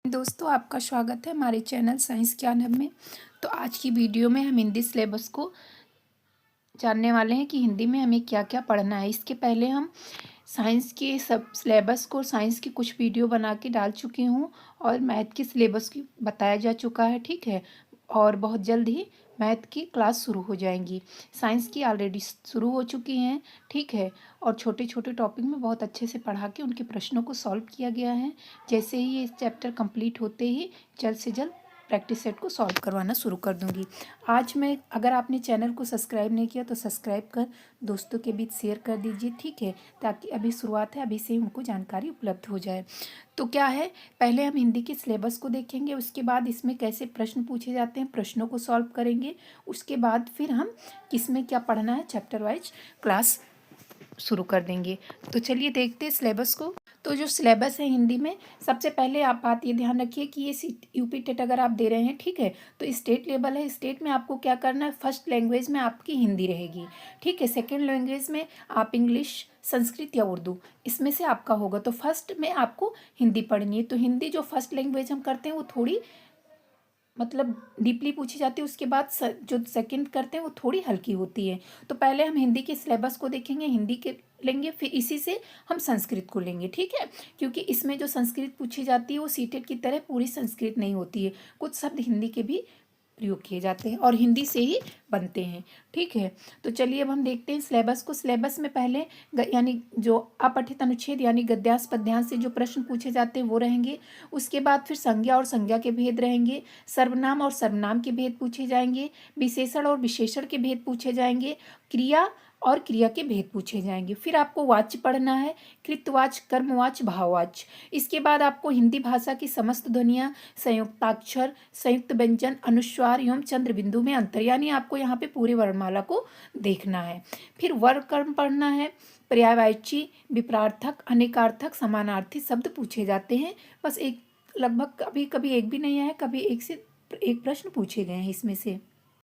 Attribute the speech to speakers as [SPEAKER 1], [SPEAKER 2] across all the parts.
[SPEAKER 1] दोस्तों, आपका स्वागत है हमारे चैनल साइंस ज्ञान हब में। तो आज की वीडियो में हम हिंदी सिलेबस को जानने वाले हैं कि हिंदी में हमें क्या क्या पढ़ना है। इसके पहले हम साइंस के सब सिलेबस को साइंस की कुछ वीडियो बना के डाल चुकी हूँ और मैथ की सिलेबस की बताया जा चुका है, ठीक है। और बहुत जल्द ही मैथ की क्लास शुरू हो जाएंगी। साइंस की ऑलरेडी शुरू हो चुकी हैं, ठीक है। और छोटे छोटे टॉपिक में बहुत अच्छे से पढ़ा के उनके प्रश्नों को सॉल्व किया गया है। जैसे ही ये चैप्टर कंप्लीट होते ही जल्द से जल्द प्रैक्टिस सेट को सॉल्व करवाना शुरू कर दूंगी। आज मैं, अगर आपने चैनल को सब्सक्राइब नहीं किया तो सब्सक्राइब कर दोस्तों के बीच शेयर कर दीजिए, ठीक है, ताकि अभी शुरुआत है, अभी से ही उनको जानकारी उपलब्ध हो जाए। तो क्या है, पहले हम हिंदी के सिलेबस को देखेंगे, उसके बाद इसमें कैसे प्रश्न पूछे जाते हैं, प्रश्नों को सॉल्व करेंगे। उसके बाद फिर हम किसमें क्या पढ़ना है चैप्टर वाइज क्लास शुरू कर देंगे। तो चलिए देखते हैं सिलेबस को। तो जो सिलेबस है हिंदी में, सबसे पहले आप बात ये ध्यान रखिए कि ये यूपी टेट अगर आप दे रहे हैं, ठीक है, तो स्टेट लेवल है। स्टेट में आपको क्या करना है, फर्स्ट लैंग्वेज में आपकी हिंदी रहेगी, ठीक है। सेकंड लैंग्वेज में आप इंग्लिश, संस्कृत या उर्दू, इसमें से आपका होगा। तो फर्स्ट में आपको हिंदी पढ़नी है। तो हिंदी जो फर्स्ट लैंग्वेज हम करते हैं वो थोड़ी मतलब डीपली पूछी जाती है। उसके बाद जो सेकंड करते हैं वो थोड़ी हल्की होती है। तो पहले हम हिंदी के सिलेबस को देखेंगे, हिंदी के लेंगे, फिर इसी से हम संस्कृत को लेंगे, ठीक है। क्योंकि इसमें जो संस्कृत पूछी जाती है वो सीटेट की तरह पूरी संस्कृत नहीं होती है, कुछ शब्द हिंदी के भी प्रयोग किए जाते हैं और हिंदी से ही बनते हैं, ठीक है। तो चलिए अब हम देखते हैं सिलेबस को। सिलेबस में पहले यानी जो अपठित अनुच्छेद यानी गद्यांश पद्यांश से जो प्रश्न पूछे जाते हैं वो रहेंगे। उसके बाद फिर संज्ञा और संज्ञा के भेद रहेंगे, सर्वनाम और सर्वनाम के भेद पूछे जाएंगे, विशेषण और विशेषण के भेद पूछे जाएंगे, क्रिया और क्रिया के भेद पूछे जाएंगे। फिर आपको वाच्य पढ़ना है, कृतवाच्य, कर्मवाच्य, भाववाच्य। इसके बाद आपको हिंदी भाषा की समस्त ध्वनियाँ, संयुक्ताक्षर, संयुक्त व्यंजन, अनुस्वार एवं चंद्र बिंदु में अंतर, यानी आपको यहाँ पे पूरे वर्णमाला को देखना है। फिर वर्ग कर्म पढ़ना है, पर्यायवाची, विपरार्थक, अनेकार्थक, समानार्थी शब्द पूछे जाते हैं। बस एक, लगभग कभी कभी एक भी नहीं आया, कभी एक से एक प्रश्न पूछे गए हैं इसमें से।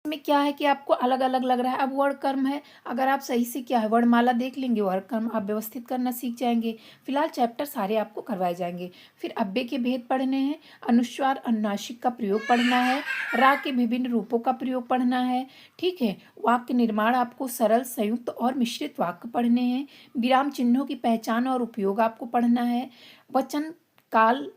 [SPEAKER 1] में क्या है कि आपको अलग अलग लग रहा है। अब वर्ण कर्म है, अगर आप सही से क्या है वर्णमाला देख लेंगे, वर्ण कर्म आप व्यवस्थित करना सीख जाएंगे। फिलहाल चैप्टर सारे आपको करवाए जाएंगे। फिर अव्यय के भेद पढ़ने हैं, अनुस्वार अनुनासिक का प्रयोग पढ़ना है, रा के विभिन्न रूपों का प्रयोग पढ़ना है, ठीक है। वाक्य निर्माण आपको सरल, संयुक्त और मिश्रित वाक्य पढ़ने हैं। विराम चिन्हों की पहचान और उपयोग आपको पढ़ना है। वचन, काल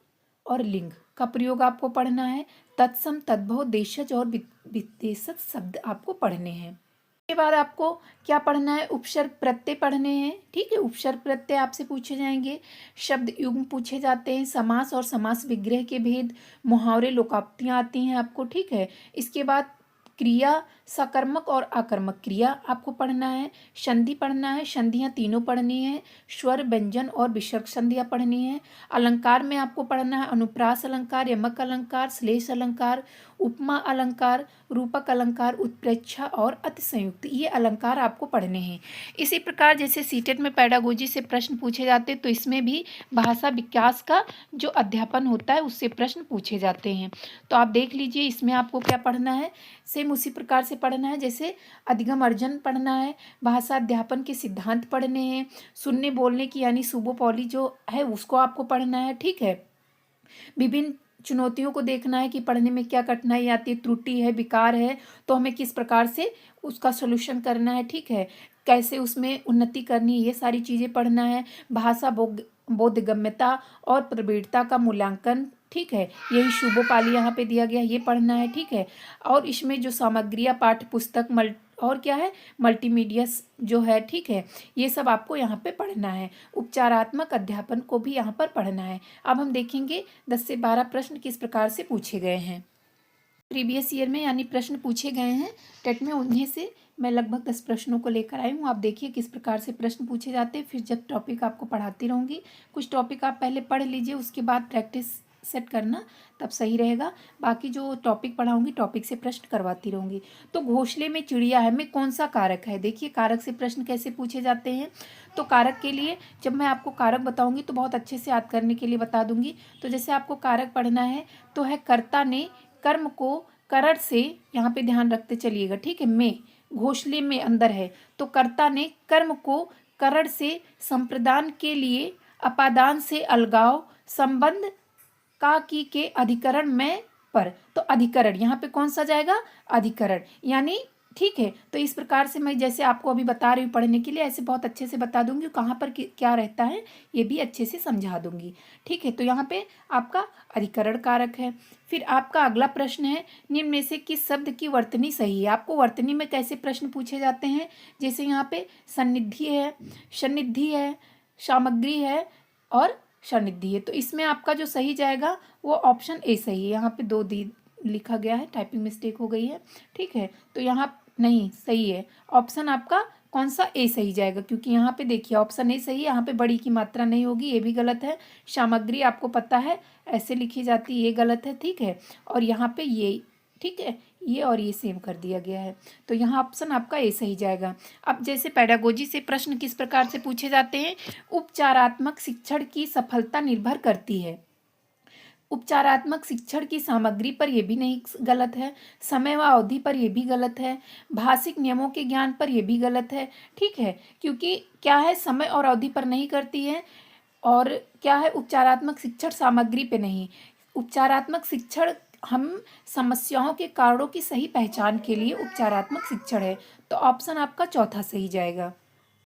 [SPEAKER 1] और लिंग का प्रयोग आपको पढ़ना है। तत्सम, तद्भव, देशज और विशेषज शब्द आपको पढ़ने हैं। उसके बाद आपको क्या पढ़ना है, उपसर्ग प्रत्यय पढ़ने हैं, ठीक है। उपसर्ग प्रत्यय आपसे पूछे जाएंगे, शब्द युग्म पूछे जाते हैं, समास और समास विग्रह के भेद, मुहावरे, लोकोक्तियाँ आती हैं आपको, ठीक है। इसके बाद क्रिया, सकर्मक और आकर्मक क्रिया आपको पढ़ना है। संधि पढ़ना है, संधियाँ तीनों पढ़नी है। स्वर, व्यंजन और विसर्ग संधियाँ पढ़नी है। अलंकार में आपको पढ़ना है अनुप्रास अलंकार, यमक अलंकार, श्लेष अलंकार, उपमा अलंकार, रूपक अलंकार, उत्प्रेक्षा और अतिसंयुक्त, ये अलंकार आपको पढ़ने हैं। इसी प्रकार जैसे सीटेट में पेडागोजी से प्रश्न पूछे जाते हैं, तो इसमें भी भाषा विकास का जो अध्यापन होता है उससे प्रश्न पूछे जाते हैं। तो आप देख लीजिए इसमें आपको क्या पढ़ना है, सेम उसी प्रकार से पढ़ना है जैसे अधिगम अर्जन पढ़ना है, भाषा अध्यापन के सिद्धांत पढ़ने हैं, सुनने बोलने की यानी सुबोपॉली जो है उसको आपको पढ़ना है, ठीक है। विभिन्न चुनौतियों को देखना है कि पढ़ने में क्या कठिनाई आती है, त्रुटि है, विकार है, तो हमें किस प्रकार से उसका सॉल्यूशन करना है, ठीक है, कैसे उसमें उन्नति करनी है, ये सारी चीज़ें पढ़ना है। भाषा बोधगम्यता और प्रवीणता का मूल्यांकन, ठीक है, यही शुभोपाली यहाँ पे दिया गया है, ये पढ़ना है, ठीक है। और इसमें जो सामग्रियाँ, पाठ्य पुस्तक और क्या है, मल्टीमीडिया जो है, ठीक है, ये सब आपको यहाँ पे पढ़ना है। उपचारात्मक अध्यापन को भी यहाँ पर पढ़ना है। अब हम देखेंगे 10 से 12 प्रश्न किस प्रकार से पूछे गए हैं प्रीवियस ईयर में, यानी प्रश्न पूछे गए हैं टेट में, उन्हीं से मैं लगभग 10 प्रश्नों को लेकर आई हूँ। आप देखिए किस प्रकार से प्रश्न पूछे जाते हैं। फिर जब टॉपिक आपको पढ़ाती रहूँगी, कुछ टॉपिक आप पहले पढ़ लीजिए, उसके बाद प्रैक्टिस सेट करना, तब सही रहेगा। बाकी जो टॉपिक पढ़ाऊंगी टॉपिक से प्रश्न करवाती रहूँगी। तो घोंसले में चिड़िया है में कौन सा कारक है, देखिए कारक से प्रश्न कैसे पूछे जाते हैं। तो कारक के लिए जब मैं आपको कारक बताऊंगी तो बहुत अच्छे से याद करने के लिए बता दूंगी। तो जैसे आपको कारक पढ़ना है तो है कर्ता ने कर्म को करण से, यहाँ पे ध्यान रखते चलिएगा, ठीक है, में घोंसले में अंदर है, तो कर्ता ने कर्म को करण से संप्रदान के लिए अपादान से अलगाव संबंध का की के अधिकरण में पर, तो अधिकरण यहाँ पे कौन सा जाएगा, अधिकरण, यानी ठीक है। तो इस प्रकार से मैं जैसे आपको अभी बता रही हूँ पढ़ने के लिए, ऐसे बहुत अच्छे से बता दूंगी, कहाँ पर क्या रहता है ये भी अच्छे से समझा दूंगी, ठीक है। तो यहाँ पे आपका अधिकरण कारक है। फिर आपका अगला प्रश्न है, निम्न में से किस शब्द की वर्तनी सही है। आपको वर्तनी में कैसे प्रश्न पूछे जाते हैं, जैसे यहाँ पे सन्निधि है, सन्निधि है, सामग्री है और सन्निधि है। तो इसमें आपका जो सही जाएगा वो ऑप्शन ए सही है। यहाँ पे दो दी लिखा गया है, टाइपिंग मिस्टेक हो गई है, ठीक है। तो यहाँ नहीं सही है, ऑप्शन आपका कौन सा ए सही जाएगा, क्योंकि यहाँ पे देखिए ऑप्शन ए सही है, यहाँ पे बड़ी की मात्रा नहीं होगी, ये भी गलत है। सामग्री आपको पता है ऐसे लिखी जाती है, ये गलत है, ठीक है। और यहाँ पे ये, ठीक है, ये और ये सेम कर दिया गया है, तो यहाँ ऑप्शन आपका ए सही जाएगा। अब जैसे पेडागोजी से प्रश्न किस प्रकार से पूछे जाते हैं, उपचारात्मक शिक्षण की सफलता निर्भर करती है। उपचारात्मक शिक्षण की सामग्री पर यह भी नहीं गलत है, समय व अवधि पर यह भी गलत है, भाषिक नियमों के ज्ञान पर यह भी गलत है, ठीक है। क्योंकि क्या है, समय और अवधि पर नहीं करती है, और क्या है, उपचारात्मक शिक्षण सामग्री पे नहीं। उपचारात्मक शिक्षण हम समस्याओं के कारणों की सही पहचान के लिए उपचारात्मक शिक्षण है, तो ऑप्शन आपका चौथा सही जाएगा।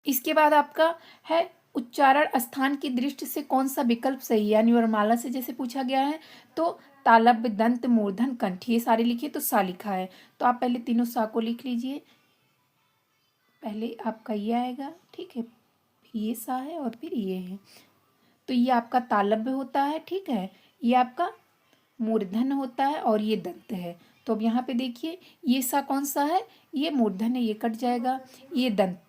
[SPEAKER 1] इसके बाद आपका है उच्चारण स्थान की दृष्टि से कौन सा विकल्प सही है, यानी वर्णमाला से जैसे पूछा गया है, तो तालब, दंत, मूर्धन, कंठ, ये सारे लिखिए, तो सा लिखा है, तो आप पहले तीनों सा को लिख लीजिए। पहले आपका ये आएगा, ठीक है, ये सा है और फिर ये है, तो ये आपका तालब्य होता है, ठीक है, ये आपका मूर्धन होता है और ये दंत है। तो अब यहाँ पे देखिए ये सा कौन सा है, ये मूर्धन है, ये कट जाएगा, ये दंत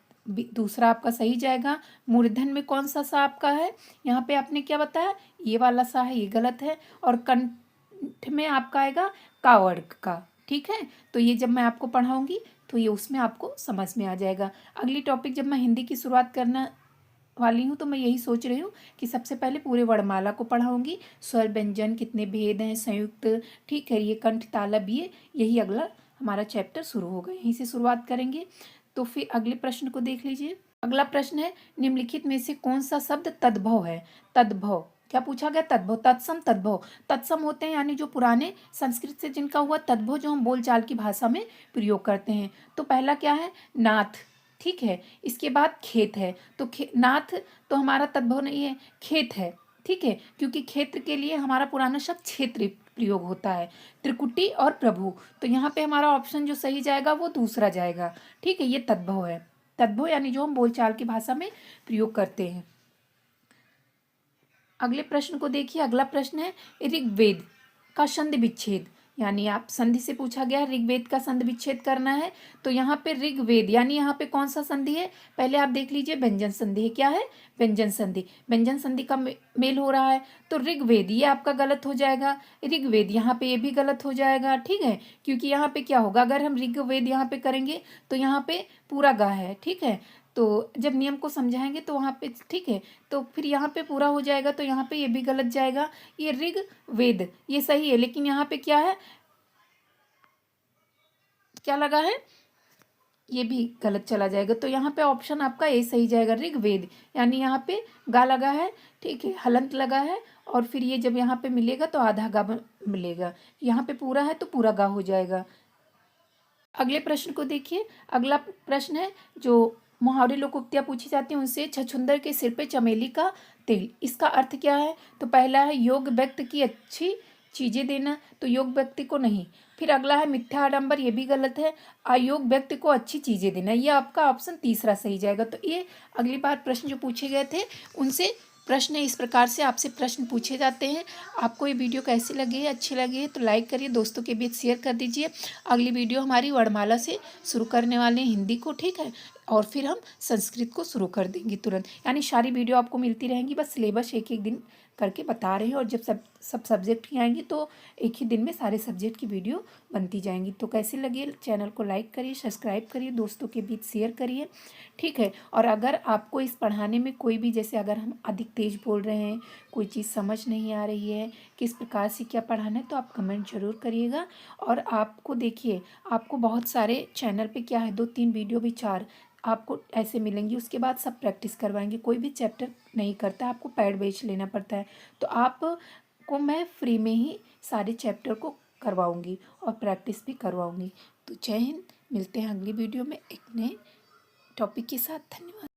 [SPEAKER 1] दूसरा आपका सही जाएगा। मूर्धन में कौन सा सा आपका है, यहाँ पे आपने क्या बताया, ये वाला सा है, ये गलत है। और कंठ में आपका आएगा का वर्ग का, ठीक है। तो ये जब मैं आपको पढ़ाऊंगी तो ये उसमें आपको समझ में आ जाएगा। अगली टॉपिक जब मैं हिंदी की शुरुआत करना वाली हूँ तो मैं यही सोच रही हूँ कि सबसे पहले पूरे वर्णमाला को पढ़ाऊंगी, स्वर व्यंजन कितने भेद हैं, संयुक्त, ठीक है, ये कंठ तालब, ये यही अगला हमारा चैप्टर शुरू होगा, यहीं से शुरुआत करेंगे। तो फिर अगले प्रश्न को देख लीजिए। अगला प्रश्न है, निम्नलिखित में से कौन सा शब्द तद्भव है। तद्भव क्या पूछा गया, तद्भव, तत्सम, तद्भव। तत्सम होते हैं यानी जो पुराने संस्कृत से जिनका हुआ, तद्भव जो हम बोलचाल की भाषा में प्रयोग करते हैं। तो पहला क्या है, नाथ, ठीक है। इसके बाद खेत है, तो नाथ तो हमारा तद्भव नहीं है, खेत है, ठीक है, क्योंकि क्षेत्र के लिए हमारा पुराना शब्द क्षेत्र प्रयोग होता है। त्रिकुटी और प्रभु, तो यहाँ पे हमारा ऑप्शन जो सही जाएगा वो दूसरा जाएगा, ठीक है, ये तद्भव है। तद्भव यानी जो हम बोलचाल की भाषा में प्रयोग करते हैं। अगले प्रश्न को देखिए। अगला प्रश्न है, ऋग्वेद का संधि विच्छेद, यानी आप संधि से पूछा गया ऋग्वेद का संधि विच्छेद करना है। तो यहाँ पे ऋग्वेद यानी यहाँ पे कौन सा संधि है, पहले आप देख लीजिए, व्यंजन संधि है, क्या है, व्यंजन संधि, व्यंजन संधि का मेल हो रहा है। तो ऋग्वेद ये आपका गलत हो जाएगा, ऋग्वेद यहाँ पे ये भी गलत हो जाएगा, ठीक है, क्योंकि यहाँ पे क्या होगा, अगर हम ऋग्वेद यहाँ पे करेंगे तो यहाँ पे पूरा गा है, ठीक है, तो जब नियम को समझाएंगे तो वहाँ पे, ठीक है, तो फिर यहाँ पे पूरा हो जाएगा, तो यहाँ पे ये भी गलत जाएगा। ये ऋग वेद ये सही है, लेकिन यहाँ पे क्या है, क्या लगा है, ये भी गलत चला जाएगा। तो यहाँ पे ऑप्शन आपका ए सही जाएगा, ऋग्वेद, यानी यहाँ पे गा लगा है, ठीक है, हलंत लगा है, और फिर ये जब यहाँ पे मिलेगा तो आधा गा मिलेगा, यहाँ पे पूरा है तो पूरा गा हो जाएगा। अगले प्रश्न को देखिए। अगला प्रश्न है, जो मुहावरे लोकोक्तियाँ पूछी जाती हैं उनसे, छछूंदर के सिर पे चमेली का तेल, इसका अर्थ क्या है। तो पहला है योग व्यक्ति की अच्छी चीजें देना, तो योग व्यक्ति को नहीं। फिर अगला है मिथ्या आडंबर, ये भी गलत है, अयोग व्यक्ति को अच्छी चीजें देना, ये आपका ऑप्शन तीसरा सही जाएगा। तो ये अगली बार प्रश्न जो पूछे गए थे उनसे प्रश्न इस प्रकार से आपसे प्रश्न पूछे जाते हैं। आपको ये वीडियो कैसी लगी है, अच्छी लगी है तो लाइक करिए, दोस्तों के बीच शेयर कर दीजिए। अगली वीडियो हमारी वर्णमाला से शुरू करने वाले हैं, हिंदी को, ठीक है, और फिर हम संस्कृत को शुरू कर देंगे तुरंत, यानी सारी वीडियो आपको मिलती रहेंगी, बस सिलेबस एक एक दिन करके बता रहे हैं, और जब सब सब्जेक्ट की आएंगी तो एक ही दिन में सारे सब्जेक्ट की वीडियो बनती जाएंगी। तो कैसे लगे, चैनल को लाइक करिए, सब्सक्राइब करिए, दोस्तों के बीच शेयर करिए, ठीक है। और अगर आपको इस पढ़ाने में कोई भी, जैसे अगर हम अधिक तेज बोल रहे हैं, कोई चीज़ समझ नहीं आ रही है, किस प्रकार से क्या पढ़ाना है, तो आप कमेंट जरूर करिएगा। और आपको देखिए, आपको बहुत सारे चैनल पे क्या है, 2-3 वीडियो भी 4 आपको ऐसे मिलेंगी, उसके बाद सब प्रैक्टिस करवाएंगे। कोई भी चैप्टर नहीं करता, आपको पैड बेच लेना पड़ता है। तो आप आपको मैं फ्री में ही सारे चैप्टर को करवाऊँगी और प्रैक्टिस भी करवाऊँगी। तो जय हिंद, मिलते हैं अगली वीडियो में एक नए टॉपिक के साथ। धन्यवाद।